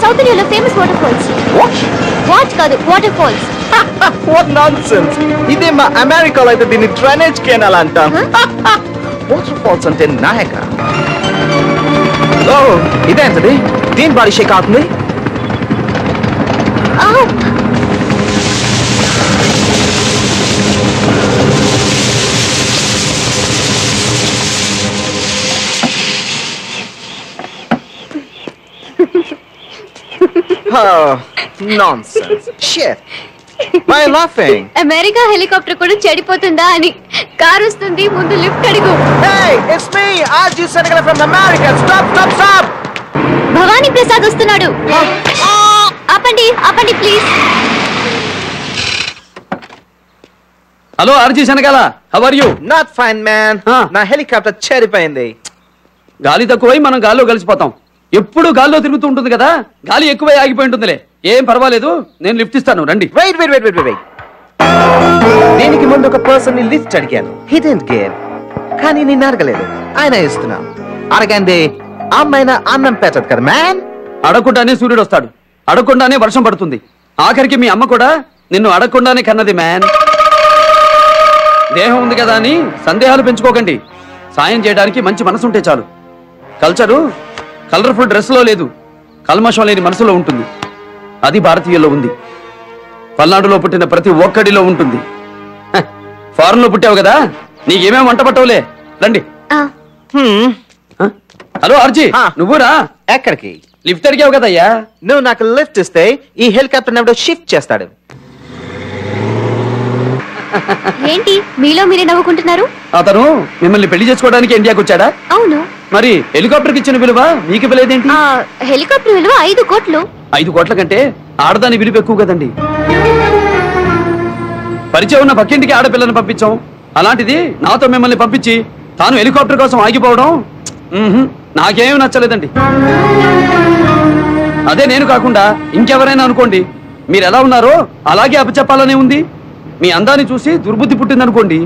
South ఇండియాలో famous water falls. Watch కాదు, water falls. What nonsense! ఇదే మా అమెరికాలో అయితే దీన్ని డ్రైనేజ్ కెనాల్ అంటాం. వాటర్ ఫాల్స్ అంటే నాయక. ఓ ఇదేంటది? దీని బాడీ షేక్ అవుతుంది. Oh, nonsense. Shit. Why are you laughing? America helicopter కూడా చెడిపోతుందా అని. కార్ వస్తుంది, ముందు లిఫ్ట్ అడుగు. Hey, it's me, Arjun Senegala from America. Stop, stop, stop. Bhavani Prasad వస్తున్నాడు. ఆపండి, ఆపండి ప్లీజ్. హలో ఆర్జీ శనగల, how are you? Not fine, man. నా హెలికాప్టర్ చెడిపోయింది. గాలి తక్కువై మనం గాల్లో కలిసిపోతాం. ఎప్పుడు గాల్లో తిరుగుతూ ఉంటుంది కదా, గాలి ఎక్కువై ఆగిపోయి ఉంటుందిలే. ఏం పర్వాలేదు, నేను లిఫ్ట్ ఇస్తాను, రండి. Wait wait wait wait wait. దీనికి ముందు ఒక పర్సన్ ని లిఫ్ట్ అడిగాను. He didn't give. కానీ నేను అడగలేదు, ఆయన ఇస్తున్నా. అడగండి, అమ్మాయిన అన్నం పెట్టదు కదా మ్యాన్. అడగకుండానే సూర్యుడు వస్తాడు, అడగకుండానే వర్షం పడుతుంది. ఆఖరికి మీ అమ్మ కూడా నిన్ను అడగకుండానే కన్నది మ్యాన్. దేహం ఉంది కదా అని సందేహాలు పెంచుకోకండి. సాయం చేయడానికి మంచి మనసు ఉంటే చాలు. కల్చరు కలర్ఫుల్ డ్రెస్ లో లేదు, కల్మషం లేని మనసులో ఉంటుంది. అది భారతీయుల్లో ఉంది. పల్నాడులో పుట్టిన ప్రతి ఒక్కడిలో ఉంటుంది. ఫారెన్ లో పుట్టావు కదా, నీకేమేం వంట పట్టవులే. రండి. హలో ఆర్జీ, నువ్వురా. ఎక్కడికి? లిఫ్ట్ అడిగావు కదయ్యా. నువ్వు నాకు లిఫ్ట్ ఇస్తే ఈ హెలికాప్టర్ ఎవడో షిఫ్ట్ చేస్తాడు. ఏంటి మీలో మీరే నవ్వుకుంటున్నారు? అతను మిమ్మల్ని పెళ్లి చేసుకోవడానికి ఇండియాకి వచ్చాడా? అవును. మరి హెలికాప్టర్ ఇచ్చిన విలువ మీకు ఇవ్వలేదేంటి? హెలికాప్టర్ విలువ 5 కోట్లు. 5 కోట్ల కంటే ఆడదాని విలువ ఎక్కువ కదండి. పరిచయం ఉన్న పక్కింటికి ఆడపిల్లని పంపించాం, అలాంటిది నాతో మిమ్మల్ని పంపించి తాను హెలికాప్టర్ కోసం ఆగిపోవడం నాకేమీ నచ్చలేదండి. అదే నేను కాకుండా ఇంకెవరైనా అనుకోండి, మీరు ఎలా ఉన్నారో అలాగే అప్పచెప్పాలనే ఉంది. మీ అందాన్ని చూసి దుర్బుద్ధి పుట్టిందనుకోండి.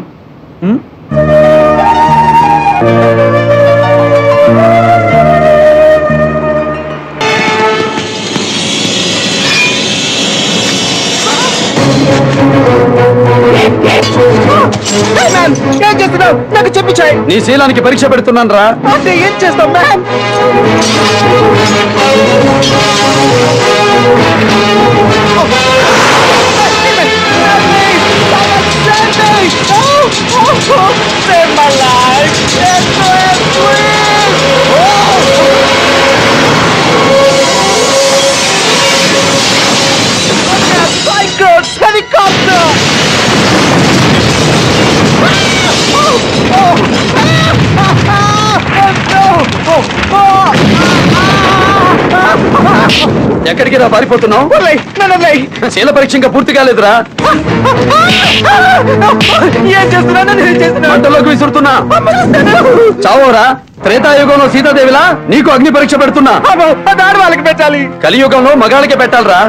ఏం చేస్తున్నావు? నాకు చెప్పించాయి. నీ శీలానికి పరీక్ష పెడుతున్నాను రా. అంటే ఏం చేస్తావు man? Save my life! SOS, please! Psychos! Helicopter! ఎక్కడికి రా పారిపోతున్నావు? శీల పరీక్ష ఇంకా పూర్తి కాలేదురా. ఏం చేస్తున్నా? మంటలోకి విసురుతున్నా. చావోరా. త్రేతాయుగంలో సీతాదేవిలా నీకు అగ్ని పరీక్ష పెడుతున్నా. వాళ్ళకి పెట్టాలి. కలియుగంలో మగాళ్ళకే పెట్టాలరా.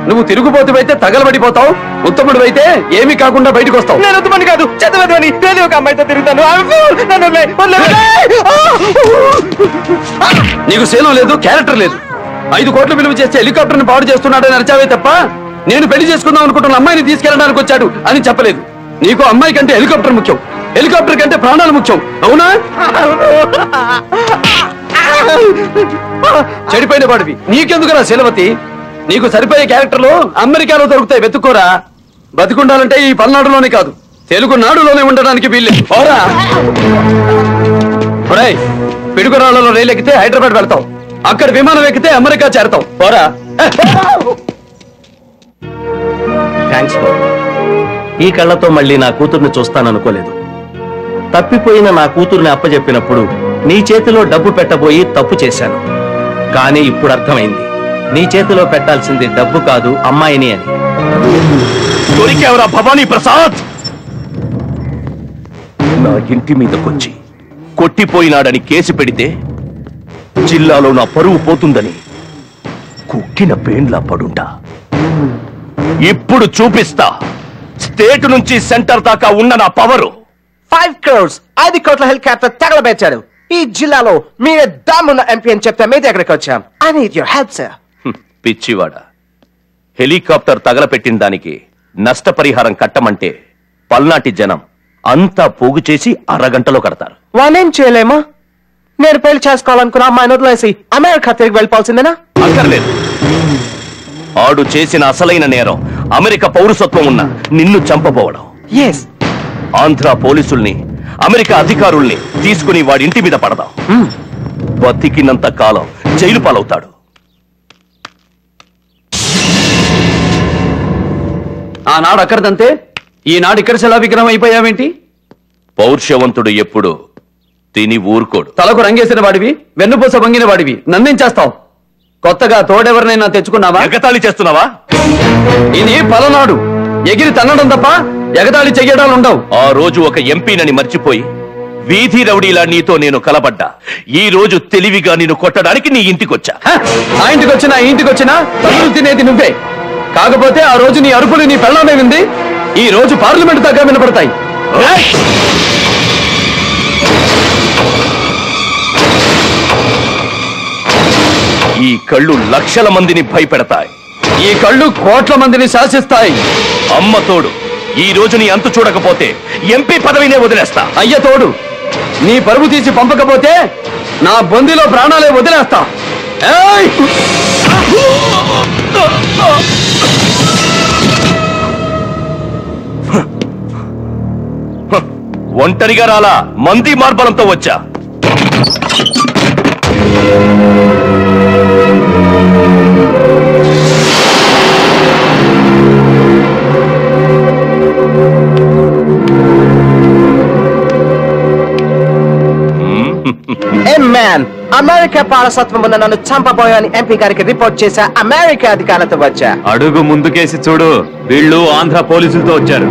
నువ్వు తిరుగుబోతువైతే తగలబడిపోతావు, ఉత్తముడివైతే ఏమీ కాకుండా బయటకు వస్తావు. నేను ఉత్తమని కాదు, చదవదని నేను ఒక అమ్మాయితో తిరుగుతాను. నీకు శీలం లేదు, క్యారెక్టర్ లేదు. 5 కోట్లు విలువ చేస్తే హెలికాప్టర్ ని పాడు చేస్తున్నాడని అరిచావే తప్ప నేను పెళ్లి చేసుకుందాం అనుకుంటున్న అమ్మాయిని తీసుకెళ్ళడానికి వచ్చాడు అని చెప్పలేదు. నీకు అమ్మాయి కంటే హెలికాప్టర్ ముఖ్యం, హెలికాప్టర్ కంటే ప్రాణాలు ముఖ్యం. అవునా? చెడిపోయిన వాడివి నీకెందుకురా శీలవతి? నీకు సరిపోయే క్యారెక్టర్లు అమెరికాలో దొరుకుతాయి, వెతుక్కోరా. బతికుండాలంటే ఈ పల్నాడులోనే కాదు, తెలుగు నాడులోనే ఉండడానికి వీల్లేదు. ఓరా ఒరేయ్, పిడుగురాళ్లలో రైలు ఎక్కితే హైదరాబాద్ వెళ్తావు, అక్కడ విమానం ఎక్కితే అమెరికా చేరతావు. ఓరా. థ్యాంక్స్ బాబు. ఈ కళ్ళతో మళ్ళీ నా కూతుర్ని చూస్తాననుకోలేదు. తప్పిపోయిన నా కూతుర్ని అప్పచెప్పినప్పుడు నీ చేతిలో డబ్బు పెట్టబోయి తప్పు చేశాను. కానీ ఇప్పుడు అర్థమైంది, నీ చేతిలో పెట్టాల్సింది డబ్బు కాదు, అమ్మాయిని అని. దొరికేవరా భవానీ ప్రసాద్? నా ఇంటి మీదకొచ్చి కొట్టిపోయినాడని కేసు పెడితే జిల్లాలో నా పరువు పోతుందని కుక్కిన పేండ్లా పడుంటా. ఇప్పుడు చూపిస్తా స్టేట్ నుంచి సెంటర్ దాకా ఉన్న నా పవరు. 5 crores 5 కోట్ల హెలికాప్టర్ తగలబెట్టాడు. ఈ జిల్లాలో మీరే దమ్మున్న ఎంపీ అని చెప్తే మీ దగ్గరికి వచ్చాం. I need your help sir. పిచ్చివాడ, హెలికాప్టర్ తగలపెట్టిన దానికి నష్టపరిహారం కట్టమంటే పల్నాటి జనం అంతా పోగు చేసి అరగంటలో కడతారు. వానేం చేయలేమా? నేను పెళ్లి చేసుకోవాలనుకున్న అమ్మాయిని వదిలేసి అమెరికా తిరిగి వెళ్ళిపోవాల్సిందేనా? అక్కర్లేదు. ఆడు చేసిన అసలైన నేరం అమెరికా పౌరసత్వం ఉన్న నిన్ను చంపబోవడం. ఆంధ్ర పోలీసుల్ని, అమెరికా అధికారుల్ని తీసుకుని వాడి ఇంటి మీద పడదాం. బతికినంత కాలం జైలు పాలవుతాడు. ఆనాడు అక్కడదంతే, ఈనాడు ఇక్కడ శిలా విగ్రహం అయిపోయావేంటి? పౌరుషవంతుడు ఎప్పుడు తిని ఊరుకోడు. తలకు రంగేసిన వాడివి, వెన్నుపూస వంగిన వాడివి, నన్నేం చేస్తావు? కొత్తగా తోడెవరినైనా తెచ్చుకున్నావా? ఎగతాళి చేస్తున్నావా? ఇది పలనాడు, ఎగిరి తన్నడం తప్ప ఎగతాళి చెయ్యడాలు ఉండవు. ఆ రోజు ఒక ఎంపీనని మర్చిపోయి వీధి రౌడీలా నీతో నేను కలబడ్డా. ఈ రోజు తెలివిగా నిన్ను కొట్టడానికి నీ ఇంటికొచ్చా. ఆ ఇంటికొచ్చినా ఈ ఇంటికొచ్చినా తల్లులు తినేది నువ్వే. కాకపోతే ఆ రోజు నీ అరుపులు నీ పెళ్ళామే వింది, ఈ రోజు పార్లమెంట్ దాకా వినపడతాయి. ఈ కళ్ళు లక్షల మందిని భయపెడతాయి. ఈ కళ్ళు కోట్ల మందిని శాసిస్తాయి. అమ్మ తోడు, ఈ రోజు నీ అంతు చూడకపోతే ఎంపీ పదవినే వదిలేస్తా. అయ్య తోడు, నీ పరువు తీసి పంపకపోతే నా బొందిలో ప్రాణాలే వదిలేస్తా. ఏయ్! ఒంటరిగా రాలా, మంది మార్బలంతో వచ్చా. అమెరికా పౌరసత్వం ఉన్న నన్ను చంపబోయని ఎంపీ గారికి రిపోర్ట్ చేశా. అమెరికా అధికారులతో వచ్చా. అడుగు ముందుకేసి చూడు, వీళ్ళు ఆంధ్ర పోలీసులతో వచ్చారు.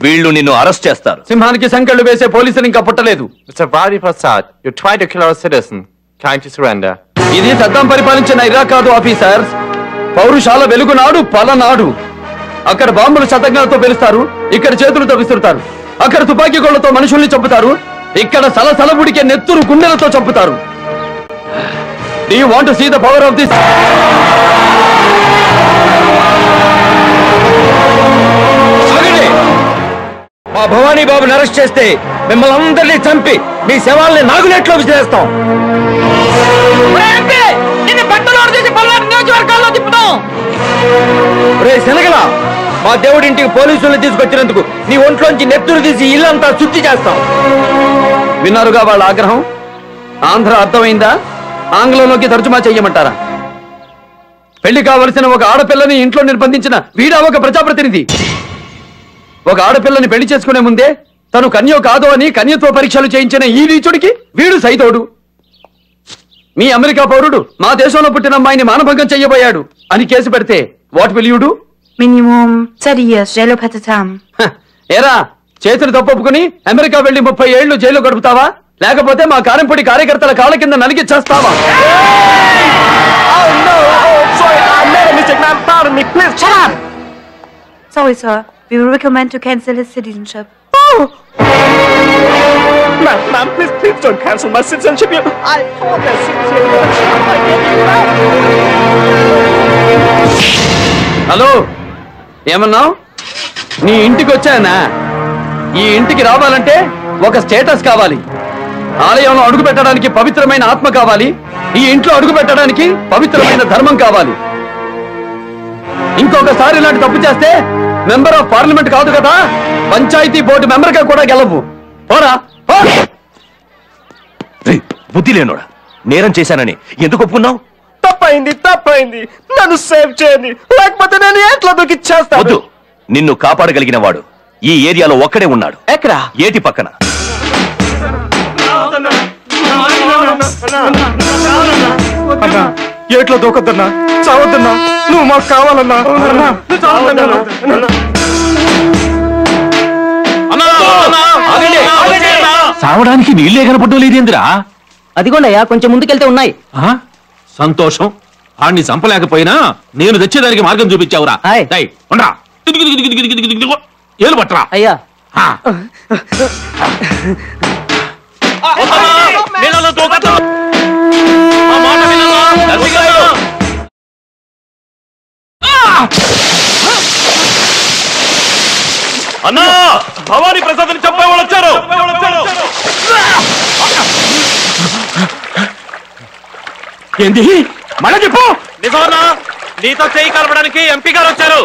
వీళ్ళు నిన్ను అరెస్ట్ చేస్తారు. సింహానికి సంకెళ్ళు వేసే పోలీసులు ఇంకా పుట్టలేదు. Mr. Vadi Prasad, you tried to kill our citizen. Kindly surrender. ఇది సద్దాం పరిపాలించిన ఇరాక్ కాదు ఆఫీసర్స్, పౌరుషాల వెలుగునాడు పలనాడు. అక్కడ బాంబులు శతజ్ఞాలతో పేలుస్తారు, ఇక్కడ చేతులతో విసురుతారు. అక్కడ తుపాకీ గోళ్లతో మనుషుల్ని చంపుతారు, ఇక్కడ సలసల ఉడికే నెత్తురు గుండెలతో చంపుతారు. Do you want to see the power of this? మా భవానీ బాబుని అరెస్ట్ చేస్తే మిమ్మల్ని అందరినీ చంపి మీ శవాల్ని నాగునేట్లో విసిరేస్తాం. శనగలా, మా దేవుడింటికి పోలీసుల్ని తీసుకొచ్చినందుకు నీ ఒంట్లోంచి నెత్తురు తీసి ఇల్లంతా శుద్ధి చేస్తాం. విన్నారుగా వాళ్ళ ఆగ్రహం. ఆంధ్ర అర్థమైందా? ఆంగ్లంలోకి తర్జుమా చెయ్యమంటారా? పెళ్లి కావలసిన ఒక ఆడపిల్లని ఇంట్లో నిర్బంధించిన వీడా ఒక ప్రజాప్రతినిధి. ఒక ఆడపిల్లని పెళ్లి చేసుకునే ముందే తను కన్యో కాదో అని కన్యత్వ పరీక్షలు చేయించిన ఈ నీచుడికి వీడు సైతోడు. మీ అమెరికా పౌరుడు మా దేశంలో పుట్టిన అమ్మాయిని మానభంగం చెయ్యబోయాడు అని కేసు పెడితే what will you do? Minimum 30 years jail term. ఏరా, చేతులు తప్పొప్పుకుని అమెరికా వెళ్లి 30 ఏళ్లు జైలు గడుపుతావా, లేకపోతే మా కారంపొడి కార్యకర్తల కాళ్ళ కింద నలిగి చేస్తావా? Sorry, sir. We will recommend to cancel his citizenship. Ma'am, please don't cancel my citizenship. I thought that hello, ఏమన్నావు? నీ ఇంటికి వచ్చానా? ఈ ఇంటికి రావాలంటే ఒక స్టేటస్ కావాలి. ఆలయంలో అడుగు పెట్టడానికి పవిత్రమైన ఆత్మ కావాలి. ఈ ఇంట్లో అడుగు పెట్టడానికి పవిత్రమైన ధర్మం కావాలి. ఇంకొకసారి ఇలాంటి తప్పు చేస్తే మెంబర్ ఆఫ్ పార్లమెంట్ కాదు కదా, పంచాయతీ బోర్డు మెంబర్ గా కూడా గెలవు. పోరా. బుద్ధి లేనోడా, నేరం చేశానని ఎందుకు ఒప్పుకున్నావు? తప్పైంది, నన్ను సేవ్ చేయండి, లేకపోతే నేను ఎట్లా దూకిచ్చేస్తాను. వద్దు, నిన్ను కాపాడగలిగిన వాడు ఈ ఏరియాలో ఒక్కడే ఉన్నాడు. ఎక్కడ? ఏటి పక్కన. ఏట్లో దూకొద్దన్నా, చావద్దన్నా, నువ్వు మాకు కావాలన్నా. సావడానికి నీళ్ళే కనపడడం లేదేంద్రా? అదిగోండయ్యా, కొంచెం ముందుకెళ్తే ఉన్నాయి. సంతోషం. ఆడిని చంపలేకపోయినా నేను తెచ్చేదానికి మార్గం చూపించావురా. హాయ్. డై, ఉండ్రా. ఏలు పట్టరా అయ్యా అన్నా భవానీ ప్రసాద్ ని చంపే వాళ్ళు వచ్చారు. ఏంది మళ్ళా చెప్పు. నిజమన్నా, నీతో చేయి కలపడానికి ఎంపీ గారు వచ్చారు.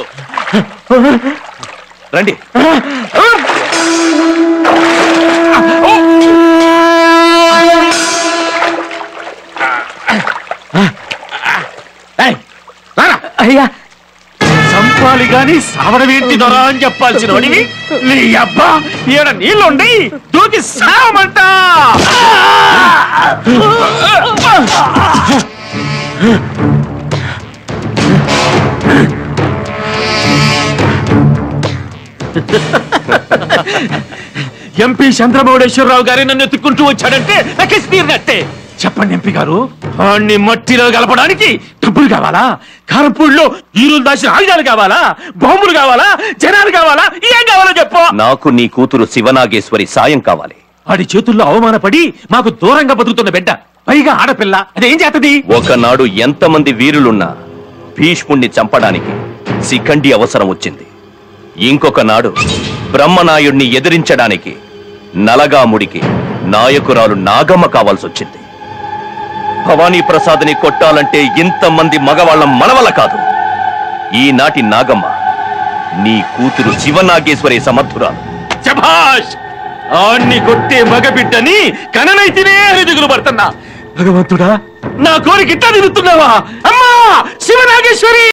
రండి. అయ్యా చంపాలి గాని సావడమేంటి దొరా అని చెప్పాల్సిన వాడివి నీ అబ్బా ఈడ నీళ్ళుండి దూకి సావమంట. ఎంపీ చంద్రమౌళేశ్వరరావు గారి నన్ను ఎత్తుకుంటూ వచ్చాడంటే నాకేసి తీరినట్టే. చెప్పండి ఎంపీ గారు, వాణ్ణి మట్టిలో కలపడానికి డబ్బులు కావాలా? కారంపూడిలో ఈరులు దాచిన ఆయుధాలు కావాలా? బాంబులు కావాలా? జనాలు కావాలా? ఏం కావాలో చెప్పు. నాకు నీ కూతురు శివనాగేశ్వరి సాయం కావాలి. వాడి చేతుల్లో అవమానపడి మాకు దూరంగా బతుకుతున్న బిడ్డ, పైగా ఆడపిల్ల, అదేం చేతది? ఒకనాడు ఎంతమంది వీరులున్నా భీష్ముణ్ణి చంపడానికి శిఖండి అవసరం వచ్చింది. ఇంకొక నాడు బ్రహ్మనాయుణ్ణి ఎదిరించడానికి నలగాముడికి నాయకురాలు నాగమ్మ కావాల్సి వచ్చింది. భవానీ ప్రసాద్ని కొట్టాలంటే ఇంతమంది మగవాళ్ళం మనవల్ల కాదు. ఈనాటి నాగమ్మ నీ కూతురు శివనాగేశ్వరి సమర్థురాలు. శభాష్! ఆణ్ణి కొట్టే మగబిడ్డని కననైతేనే అని దిగులు పడుతున్నా. భగవంతుడా, నా కోరిక ఇట్లా నిలుతున్నావా? అమ్మా శివనాగేశ్వరి!